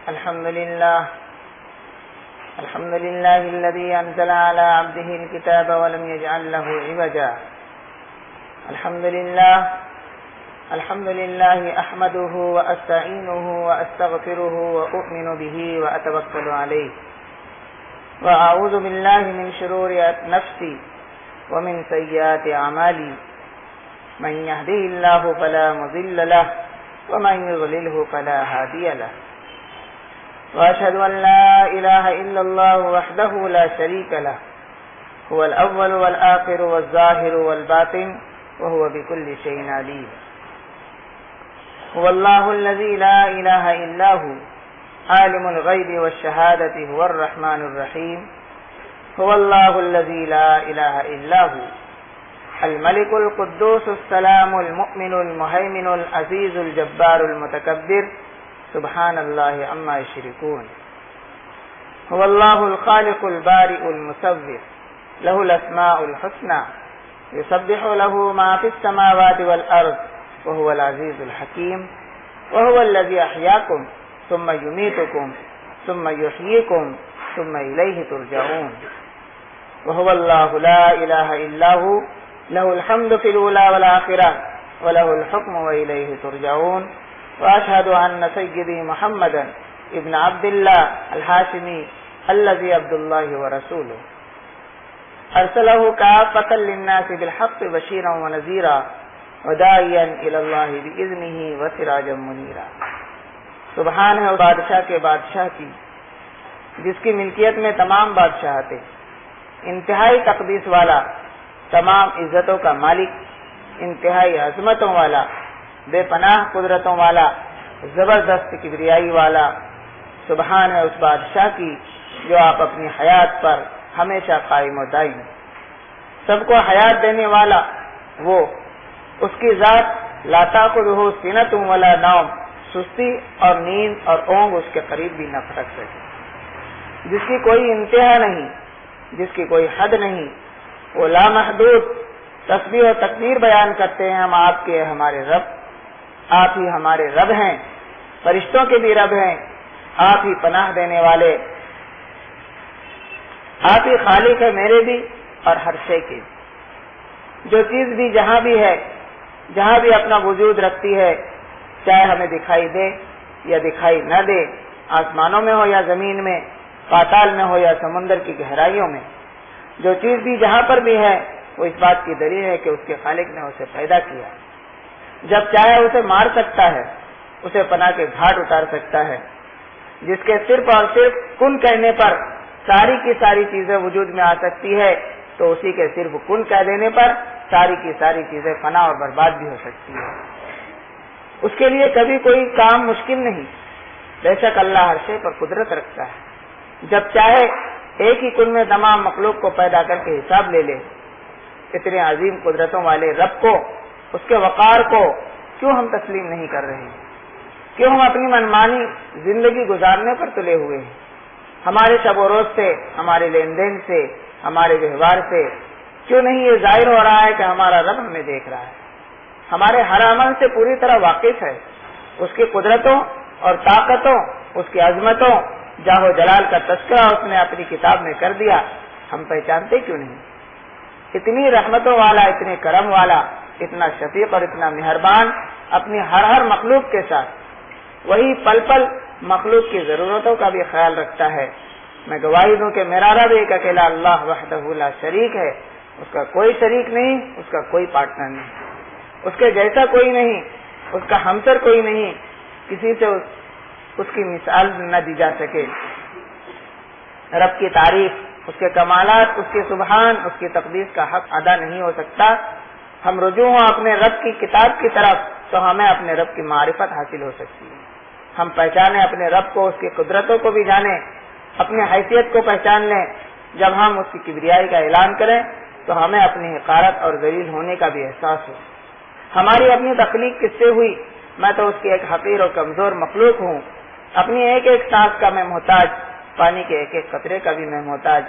الحمد لله الذي أنزل على عبده الكتاب ولم يجعل له عوجا. الحمد لله أحمده وأستعينه وأستغفره وأؤمن به وأتوكل عليه وأعوذ بالله من شرور نفسي ومن سيئات أعمالي. من يهده الله فلا مضل له ومن يضلله فلا هادي له. وأشهد أن لا إله إلا الله وحده لا شريك له هو الأول والآخر والظاهر والباطن وهو بكل شيء عليم. هو الله الذي لا إله إلا هو عالم الغيب والشهادة هو الرحمن الرحيم. هو الله الذي لا إله إلا هو الملك القدوس السلام المؤمن المهيمن العزيز الجبار المتكبر سبحان الله عما يشركون. هو الله الخالق البارئ المصور له الأسماء الحسنى يسبح له ما في السماوات والأرض وهو العزيز الحكيم. وهو الذي أحياكم ثم يميتكم ثم يحييكم ثم إليه ترجعون. وهو الله لا إله إلا هو له الحمد في الأولى والآخرة وله الحكم وإليه ترجعون. وأشهد أن سيدي محمدا ابن عبد الله الهاشمي الذي عبد الله ورسوله أرسله كافة للناس بالحق بشيرا ونذيرا وداعيا إلى الله بإذنه وسراجا منيرا. سبحان ہے بادشاہ کے بادشاہ کی جس کی ملکیت میں تمام بادشاہت، انتہائی تقدیس والا، تمام عزتوں کا مالک، انتہائی عظمتوں والا، بے پناہ قدرتوں والا، زبردست کبریائی والا. سبحان ہے اس بادشاہ کی جو آپ اپنی حیات پر ہمیشہ قائم و دائم، سب کو حیات دینے والا وہ، اس کی ذات لا تأخذہ سنۃ ولا نوم، سستی اور نیند اور اونگ اس کے قریب بھی نہ پھٹک سکے، جس کی کوئی انتہا نہیں، جس کی کوئی حد نہیں، وہ لامحدود تسبیح و تکبیر بیان کرتے ہیں. ہم آپ کے ہمارے رب، آپ ہی ہمارے رب ہیں، فرشتوں کے بھی رب ہیں، آپ ہی پناہ دینے والے، آپ ہی خالق ہے میرے بھی اور ہر شے کے. جو چیز بھی جہاں بھی ہے، جہاں بھی اپنا وجود رکھتی ہے، چاہے ہمیں دکھائی دے یا دکھائی نہ دے، آسمانوں میں ہو یا زمین میں، پاتال میں ہو یا سمندر کی گہرائیوں میں، جو چیز بھی جہاں پر بھی ہے وہ اس بات کی دلیل ہے کہ اس کے خالق نے اسے پیدا کیا. جب چاہے اسے مار سکتا ہے، اسے پناہ کے گھاٹ اتار سکتا ہے. جس کے صرف اور صرف کن کہنے پر ساری کی ساری چیزیں وجود میں آ سکتی ہے، تو اسی کے صرف کن کہہ دینے پر ساری کی ساری چیزیں فنا اور برباد بھی ہو سکتی ہے. اس کے لیے کبھی کوئی کام مشکل نہیں. بے شک اللہ ہر شے پر قدرت رکھتا ہے. جب چاہے ایک ہی کن میں تمام مخلوق کو پیدا کر کے حساب لے لے. اتنے عظیم قدرتوں والے رب کو، اس کے وقار کو کیوں ہم تسلیم نہیں کر رہے ہیں؟ کیوں ہم اپنی منمانی زندگی گزارنے پر تلے ہوئے ہیں؟ ہمارے شب و روز سے، ہمارے لین دین سے، ہمارے ویوہار سے کیوں نہیں یہ ظاہر ہو رہا ہے کہ ہمارا رب ہمیں دیکھ رہا ہے، ہمارے ہر عمل سے پوری طرح واقف ہے، اس کی قدرتوں اور طاقتوں، اس کی عظمتوں، جاہ و جلال کا تذکرہ اس نے اپنی کتاب میں کر دیا. ہم پہچانتے کیوں نہیں؟ اتنی رحمتوں والا، اتنے کرم والا، اتنا شفیق اور اتنا مہربان اپنی ہر مخلوق کے ساتھ، وہی پل پل مخلوق کی ضرورتوں کا بھی خیال رکھتا ہے. میں گواہی دوں کہ میرا رب ایک اکیلا اللہ وحدہ لا شریک ہے. اس کا کوئی شریک نہیں، اس کا کوئی پارٹنر نہیں، اس کے جیسا کوئی نہیں، اس کا ہمسر کوئی نہیں، کسی سے اس کی مثال نہ دی جا سکے. رب کی تعریف، اس کے کمالات، اس کے سبحان، اس کی تقدیس کا حق ادا نہیں ہو سکتا. ہم رجوع ہوں اپنے رب کی کتاب کی طرف تو ہمیں اپنے رب کی معرفت حاصل ہو سکتی ہے. ہم پہچانیں اپنے رب کو، اس کی قدرتوں کو بھی جانیں، اپنی حیثیت کو پہچان لیں. جب ہم اس کی کبریائی کا اعلان کریں تو ہمیں اپنی حقارت اور ذلیل ہونے کا بھی احساس ہو. ہماری اپنی تخلیق کس سے ہوئی؟ میں تو اس کی ایک حقیر اور کمزور مخلوق ہوں. اپنی ایک ایک سانس کا میں محتاج، پانی کے ایک ایک قطرے کا بھی میں محتاج،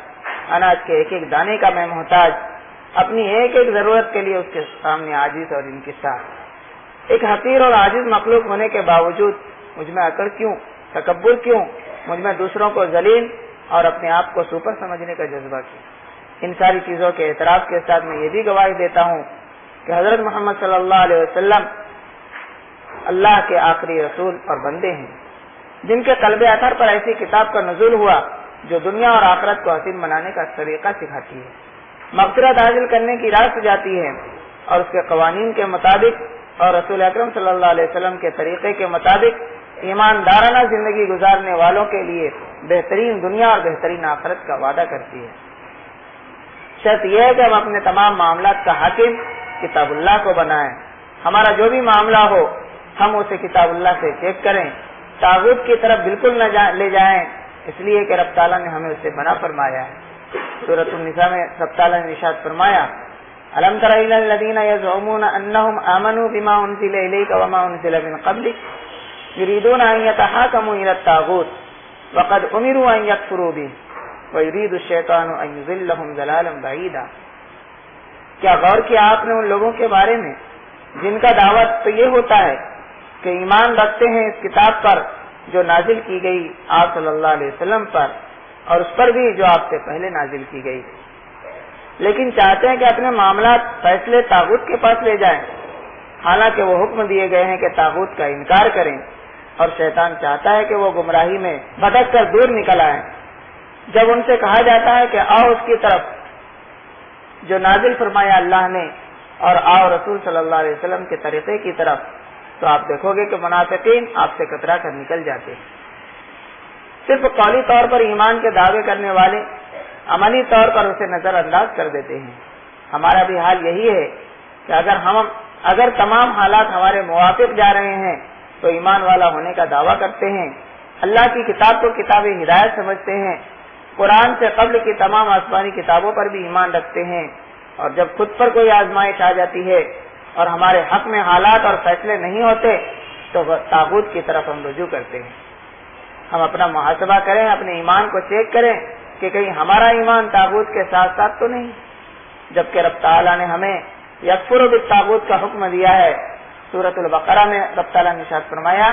اناج کے ایک ایک دانے کا میں محتاج. اپنی ایک ایک ضرورت کے لیے اس کے سامنے عاجز اور انکسار. ایک حقیر اور عاجز مخلوق ہونے کے باوجود مجھ میں اکڑ کیوں تکبر کیوں؟ مجھ میں دوسروں کو ذلیل اور اپنے آپ کو سپر سمجھنے کا جذبہ کیوں؟ ان ساری چیزوں کے اعتراف کے ساتھ میں یہ بھی گواہی دیتا ہوں کہ حضرت محمد صلی اللہ علیہ وسلم اللہ کے آخری رسول اور بندے ہیں، جن کے قلب اثر پر ایسی کتاب کا نزول ہوا جو دنیا اور آخرت کو حسین بنانے کا طریقہ سکھاتی ہے، مغفرت حاصل کرنے کی راہ سجاتی ہے، اور اس کے قوانین کے مطابق اور رسول اکرم صلی اللہ علیہ وسلم کے طریقے کے مطابق ایماندارانہ زندگی گزارنے والوں کے لیے بہترین دنیا اور بہترین آخرت کا وعدہ کرتی ہے۔ شرط یہ ہے کہ ہم اپنے تمام معاملات کا حاکم کتاب اللہ کو بنائیں، ہمارا جو بھی معاملہ ہو ہم اسے کتاب اللہ سے چیک کریں، طاغوت کی طرف بالکل نہ لے جائیں، اس لیے کہ رب تعالیٰ نے ہمیں اسے منع فرمایا ہے۔ سورۃ النساء میں رب تعالیٰ نے ارشاد فرمایا الم تر الی الذین یزعمون انہم آمنوا بما انزل الیک وما انزل من قبلک یریدون ان یتحاکموا الی الطاغوت وقد امروا ان یکفروا به وَيُرِيدُ الشَّيْطَانُ أَن يُضِلَّهُمْ ضَلَالًا بَعِيدًا۔ کیا غور کیا آپ نے ان لوگوں کے بارے میں جن کا دعوت تو یہ ہوتا ہے کہ ایمان رکھتے ہیں اس کتاب پر جو نازل کی گئی آپ صلی اللہ علیہ وسلم پر اور اس پر بھی جو آپ سے پہلے نازل کی گئی، لیکن چاہتے ہیں کہ اپنے معاملات فیصلے طاغوت کے پاس لے جائیں، حالانکہ وہ حکم دیے گئے ہیں کہ طاغوت کا انکار کریں، اور شیطان چاہتا ہے کہ وہ گمراہی میں بھٹک کر دور نکل آئیں۔ جب ان سے کہا جاتا ہے کہ آؤ اس کی طرف جو نازل فرمایا اللہ نے اور آؤ رسول صلی اللہ علیہ وسلم کے طریقے کی طرف، تو آپ دیکھو گے کہ منافقین آپ سے کترا کر نکل جاتے ہیں۔ صرف قولی طور پر ایمان کے دعوے کرنے والے عملی طور پر اسے نظر انداز کر دیتے ہیں۔ ہمارا بھی حال یہی ہے کہ اگر تمام حالات ہمارے موافق جا رہے ہیں تو ایمان والا ہونے کا دعویٰ کرتے ہیں، اللہ کی کتاب کو کتاب ہدایت سمجھتے ہیں، قرآن سے قبل کی تمام آسمانی کتابوں پر بھی ایمان رکھتے ہیں، اور جب خود پر کوئی آزمائش آ جاتی ہے اور ہمارے حق میں حالات اور فیصلے نہیں ہوتے تو طاغوت کی طرف ہم رجوع کرتے ہیں۔ ہم اپنا محاسبہ کریں، اپنے ایمان کو چیک کریں کہ کہیں ہمارا ایمان طاغوت کے ساتھ ساتھ تو نہیں، جبکہ رب تعالیٰ نے ہمیں یکفر بالطاغوت کا حکم دیا ہے۔ سورۃ البقرہ میں رب تعالیٰ نے ارشاد فرمایا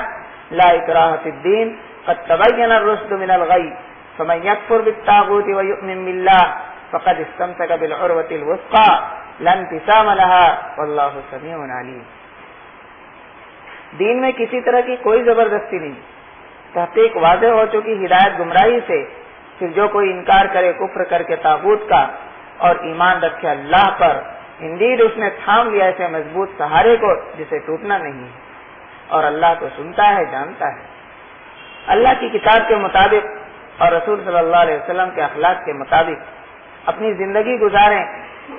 لا اکراہ فی الدین قد تبین الرشد من الغی فمن یکفر بالطاغوت ویؤمن باللہ فقد استمسک بالعروۃ الوثقی لا انفصام لها واللہ سمیع علیم۔ دین میں کسی طرح کی کوئی زبردستی نہیں، تحقیق واضح ہو چکی ہدایت گمراہی سے، پھر جو کوئی انکار کرے کفر کر کے طاغوت کا اور ایمان رکھے اللہ پر، انڈیڈ اس نے تھام لیا ایسے مضبوط سہارے کو جسے ٹوٹنا نہیں ہے، اور اللہ تو سنتا ہے، جانتا ہے۔ اللہ کی کتاب کے مطابق اور رسول صلی اللہ علیہ وسلم کے اخلاق کے مطابق اپنی زندگی گزاریں،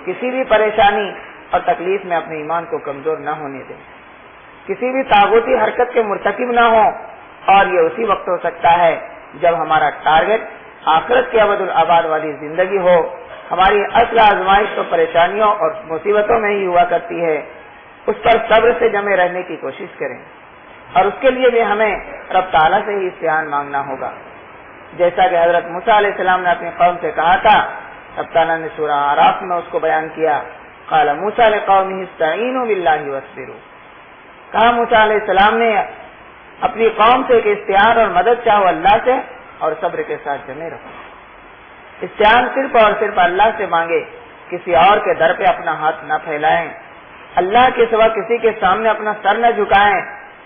کسی بھی پریشانی اور تکلیف میں اپنے ایمان کو کمزور نہ ہونے دیں، کسی بھی طاغوتی حرکت کے مرتکب نہ ہوں، اور یہ اسی وقت ہو سکتا ہے جب ہمارا ٹارگٹ آخرت کی ابد الآباد والی زندگی ہو۔ ہماری اصل آزمائش تو پریشانیوں اور مصیبتوں میں ہی ہوا کرتی ہے، اس پر صبر سے جمے رہنے کی کوشش کریں، اور اس کے لیے بھی ہمیں رب تعالیٰ سے ہی استعان مانگنا ہوگا، جیسا کہ حضرت موسیٰ علیہ السلام نے اپنی قوم سے کہا تھا۔ رب تعالیٰ نے سورہ اعراف میں اس کو بیان کیا، قال موسیٰ لقومہ استعینوا باللہ واصبروا، کہا موسیٰ علیہ السلام نے اپنی قوم سے کہ استعان اور مدد چاہو اللہ سے اور صبر کے ساتھ جمے رہو۔ استعان صرف اور صرف اللہ سے مانگے، کسی اور کے در پہ اپنا ہاتھ نہ پھیلائیں، اللہ کے سوا کسی کے سامنے اپنا سر نہ جھکائیں،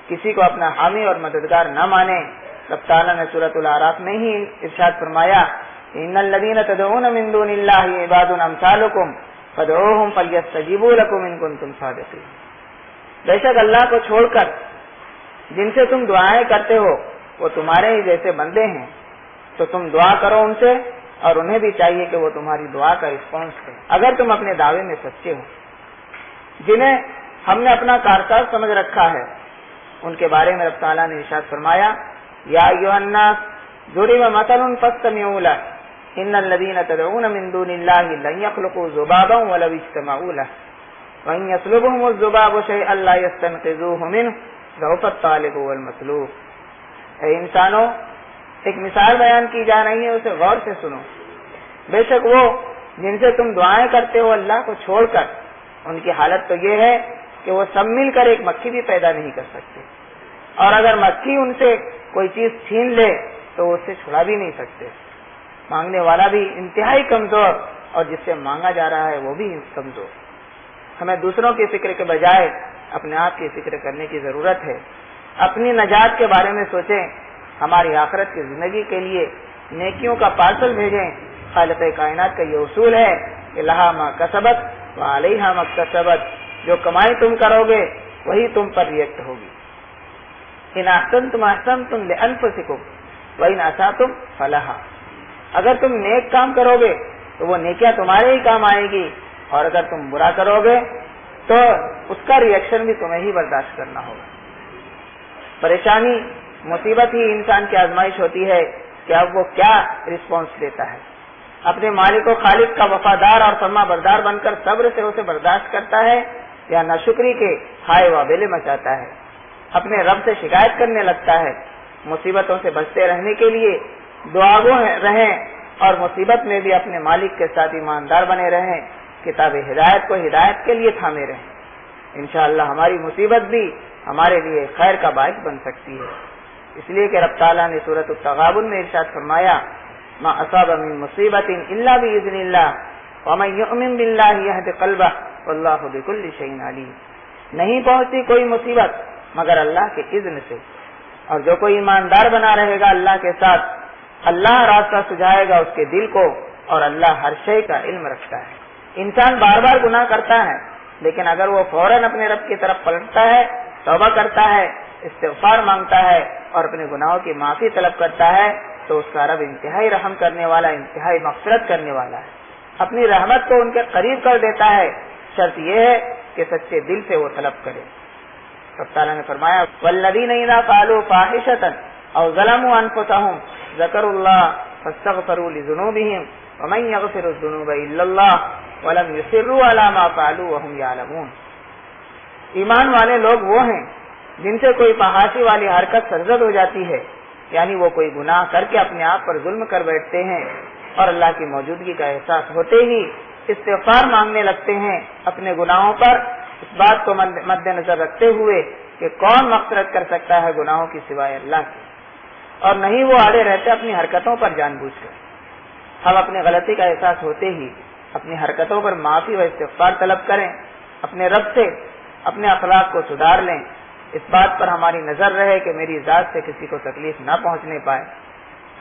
کسی کو اپنا حامی اور مددگار نہ مانیں۔ رب تعالیٰ نے سورۃ الاعراف میں ہی ارشاد فرمایا ان الذین تدعون من دون اللہ عباد امثالکم فادعوہم فلیستجیبوا لکم ان کنتم صادقین، بے شک اللہ کو چھوڑ کر جن سے تم دعائیں کرتے ہو وہ تمہارے ہی جیسے بندے ہیں، تو تم دعا کرو ان سے، اور انہیں بھی چاہیے کہ وہ تمہاری دعا کا رسپانس دیں اگر تم اپنے دعوے میں سچے ہو۔ جنہیں ہم نے اپنا کارساز سمجھ رکھا ہے ان کے بارے میں رب تعالیٰ نے ارشاد فرمایا یا ایھا الناس ضرب مثل فاستمعوا له ان الذين تدعون من دون الله لن يخلقوا ذبابا ولو اجتمعوا له وان يسلبهم الذباب شيئا لا يستنقذوه منه ضعف الطالب والمطلوب۔ اے انسانوں، ایک مثال بیان کی جا رہی ہے، اسے غور سے سنو۔ بے شک وہ جن سے تم دعائیں کرتے ہو اللہ کو چھوڑ کر، ان کی حالت تو یہ ہے کہ وہ سب مل کر ایک مکھی بھی پیدا نہیں کر سکتے، اور اگر مکھی ان سے کوئی چیز چھین لے تو وہ اس سے چھڑا بھی نہیں سکتے. مانگنے والا بھی انتہائی کمزور اور جس سے مانگا جا رہا ہے وہ بھی کمزور. ہمیں دوسروں کی فکر کے بجائے اپنے آپ کی فکر کرنے کی ضرورت ہے. اپنی نجات کے بارے میں سوچیں. ہماری آخرت کی زندگی کے لیے نیکیوں کا پارسل بھیجیں. خالق کائنات کا یہ اصول ہے کہ لہا ما کسبت وعلیہا ما اکتسبت، جو کمائی تم کرو گے وہی تم پر ریئیکٹ ہوگی. ان احسنتم احسنتم لانفسکم وان اسأتم فلہا. اگر تم نیک کام کرو گے تو وہ نیکیاں تمہارے ہی کام آئے گی، اور اگر تم برا کرو گے تو اس کا ریئیکشن بھی تمہیں ہی برداشت کرنا ہوگا. پریشانی مصیبت ہی انسان کی آزمائش ہوتی ہے کہ اب وہ کیا رسپانس دیتا ہے. اپنے مالک و خالق کا وفادار اور فرما بردار بن کر صبر سے اسے برداشت کرتا ہے یا ناشکری کے ہائے وابلے مچاتا ہے. اپنے رب سے شکایت کرنے لگتا ہے. مصیبتوں سے بچتے رہنے کے لیے دعاگو رہیں اور مصیبت میں بھی اپنے مالک کے ساتھ ایماندار بنے رہیں. کتاب ہدایت کو ہدایت کے لیے تھامے رہیں. انشاءاللہ ہماری مصیبت بھی ہمارے لیے خیر کا باعث بن سکتی ہے. اس لیے کہ رب تعالیٰ نے سورۃ التغابن میں ارشاد فرمایا ما اصاب من مصیبت الا باذن اللہ ومن یؤمن باللہ یہد قلبہ واللہ بکل شیء علیم. نہیں پہنچتی کوئی مصیبت مگر اللہ کے اذن سے، اور جو کوئی ایماندار بنا رہے گا اللہ کے ساتھ، اللہ راستہ سجھائے گا اس کے دل کو، اور اللہ ہر شے کا علم رکھتا ہے. انسان بار بار گناہ کرتا ہے، لیکن اگر وہ فوراً اپنے رب کی طرف پلٹتا ہے، توبہ کرتا ہے، استغفار مانگتا ہے اور اپنے گناہوں کی معافی طلب کرتا ہے تو اس کا رب انتہائی رحم کرنے والا، انتہائی مغفرت کرنے والا ہے. اپنی رحمت کو ان کے قریب کر دیتا ہے. شرط یہ ہے کہ سچے دل سے وہ طلب کرے. رب تعالیٰ نے فرمایا والذین اذا فعلوا فاحشۃ او ظلموا انفسهم ذکروا اللہ فاستغفروا لذنوبهم ومن یغفر الذنوب الا اللہ ولم یصروا علی ما فعلوا وهم یعلمون. ایمان والے لوگ وہ ہیں جن سے کوئی فحاشی والی حرکت سرزد ہو جاتی ہے، یعنی وہ کوئی گناہ کر کے اپنے آپ پر ظلم کر بیٹھتے ہیں اور اللہ کی موجودگی کا احساس ہوتے ہی استغفار مانگنے لگتے ہیں اپنے گناہوں پر، اس بات کو مد نظر رکھتے ہوئے کہ کون مغفرت کر سکتا ہے گناہوں کی سوائے اللہ کی، اور نہیں وہ آڑے رہتے اپنی حرکتوں پر جان بوجھ کر. ہم اپنی غلطی کا احساس ہوتے ہی اپنی حرکتوں پر معافی و استغفار طلب کریں، اپنے رب سے اپنے اخلاق کو سدھار لیں. اس بات پر ہماری نظر رہے کہ میری ذات سے کسی کو تکلیف نہ پہنچنے پائے.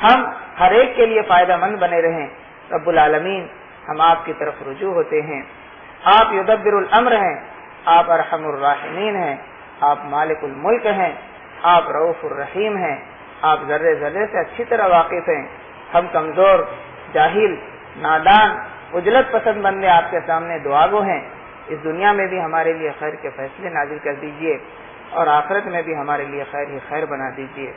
ہم ہر ایک کے لیے فائدہ مند بنے رہیں. رب العالمین ہم آپ کی طرف رجوع ہوتے ہیں. آپ یدبر الامر ہیں، آپ ارحم الراحمین ہیں، آپ مالک الملک ہیں، آپ رؤوف الرحیم ہیں، آپ ذرے ذرے سے اچھی طرح واقف ہیں. ہم کمزور، جاہل، نادان، عجلت پسند بندے آپ کے سامنے دعاگو ہیں. اس دنیا میں بھی ہمارے لیے خیر کے فیصلے نازل کر دیجئے اور آخرت میں بھی ہمارے لیے خیر ہی خیر بنا دیجئے.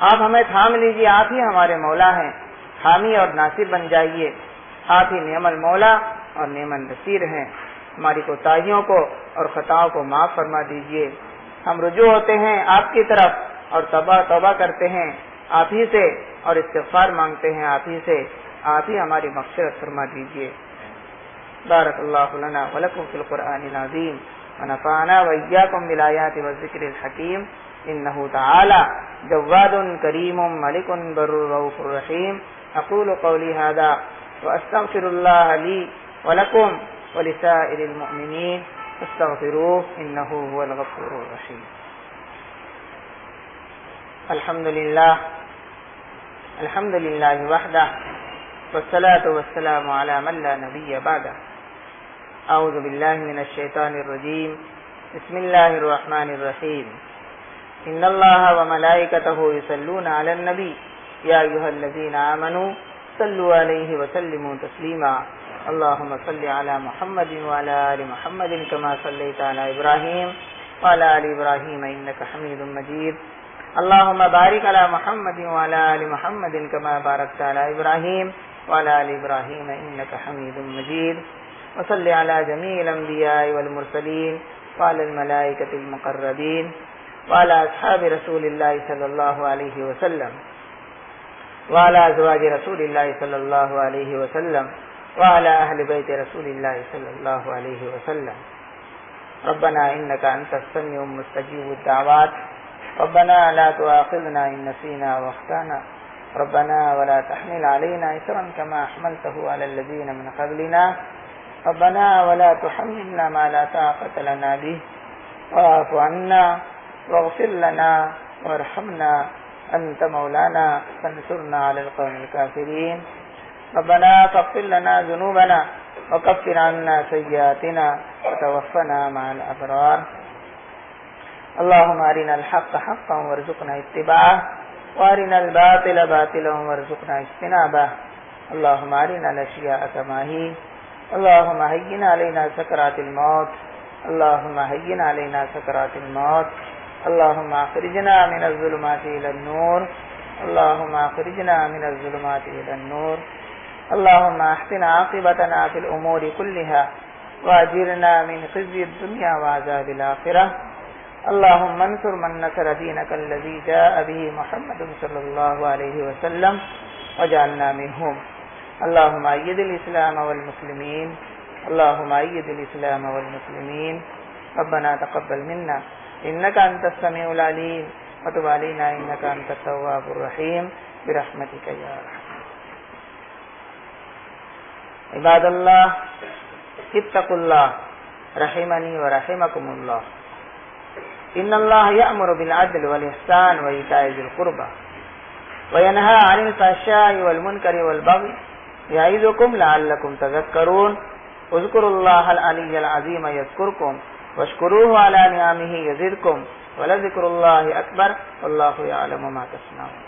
آپ ہمیں تھام لیجئے. آپ ہی ہمارے مولا ہیں. حامی اور ناصر بن جائیے. آپ ہی نعم المولا اور نعم النصیر ہیں. ہماری کوتاہیوں کو اور خطاؤں کو معاف فرما دیجئے. ہم رجوع ہوتے ہیں آپ کی طرف اور توبہ کرتے ہیں آپ ہی سے اور استغفار مانگتے ہیں آپ ہی سے. آپ ہی ہماری مغفرت فرما دیجئے. بارک اللہ لنا ولکم فی القرآن العظیم ونفعنا وإياكم بالآيات والذكر الحكيم إنه تعالى جواد كريم ملك بر رؤوف رحيم. أقول قولي هذا وأستغفر الله لي ولكم ولسائر المؤمنين فاستغفروه إنه هو الغفور الرحيم. الحمد لله وحده والصلاة والسلام على من لا نبي بعده. أعوذ بالله من الشيطان الرجيم. بسم الله الرحمن الرحيم. إن الله وملائكته يصلون على النبي يا أيها الذين آمنوا صلوا عليه وسلموا تسليما. اللهم صل على محمد وعلى آل محمد كما صليت على إبراهيم وعلى آل إبراهيم إنك حميد مجيد. اللهم بارك على محمد وعلى آل محمد كما باركت على إبراهيم وعلى آل إبراهيم إنك حميد مجيد. وصل على جميع الأنبياء والمرسلين وعلى الملائكة المقربين وعلى أصحاب رسول الله صلى الله عليه وسلم وعلى أزواج رسول الله صلى الله عليه وسلم وعلى أهل بيت رسول الله صلى الله عليه وسلم. ربنا إنك أنت السميع مستجيب الدعوات ربنا لا تؤاخذنا إن نسينا واخطأنا ربنا ولا تحمل علينا إصرا كما حملته على الذين من قبلنا ربنا ولا تحملنا ما لا طاقة لنا به واعف عنا واغفر لنا وارحمنا أنت مولانا فانصرنا على القوم الكافرين ربنا فاغفر لنا ذنوبنا وكفر عنا سيئاتنا وتوفنا مع الأبرار اللهم أرنا الحق حقا وارزقنا اتباعه وأرنا الباطل باطلا وارزقنا اجتنابه اللهم أرنا الأشياء كما هي اللهم هين علينا سكرات الموت اللهم هين علينا سكرات الموت اللهم أخرجنا من الظلمات إلى النور اللهم أخرجنا من الظلمات إلى النور اللهم أحسن عاقبتنا في الأمور كلها وأجرنا من خزي الدنيا وعذاب الآخرة اللهم انصر من نصر دينك الذي جاء به محمد صلى الله عليه وسلم وجعلنا منهم اللهم أيد الإسلام والمسلمين اللهم أيد الإسلام والمسلمين ربنا تقبل منا إنك أنت السميع العليم وتب علينا إنك أنت التواب الرحيم برحمتك يا أرحم عباد الله اتقوا الله رحمني ورحمكم الله إن الله يأمر بالعدل والإحسان وإيتاء ذي القربى وينهى عن الفحشاء والمنكر والبغي يعظكم لعلكم تذكرون اذكروا الله العلي العظيم يذكركم واشكروه على نعمه يزدكم ولذكر الله أكبر والله يعلم ما تصنعون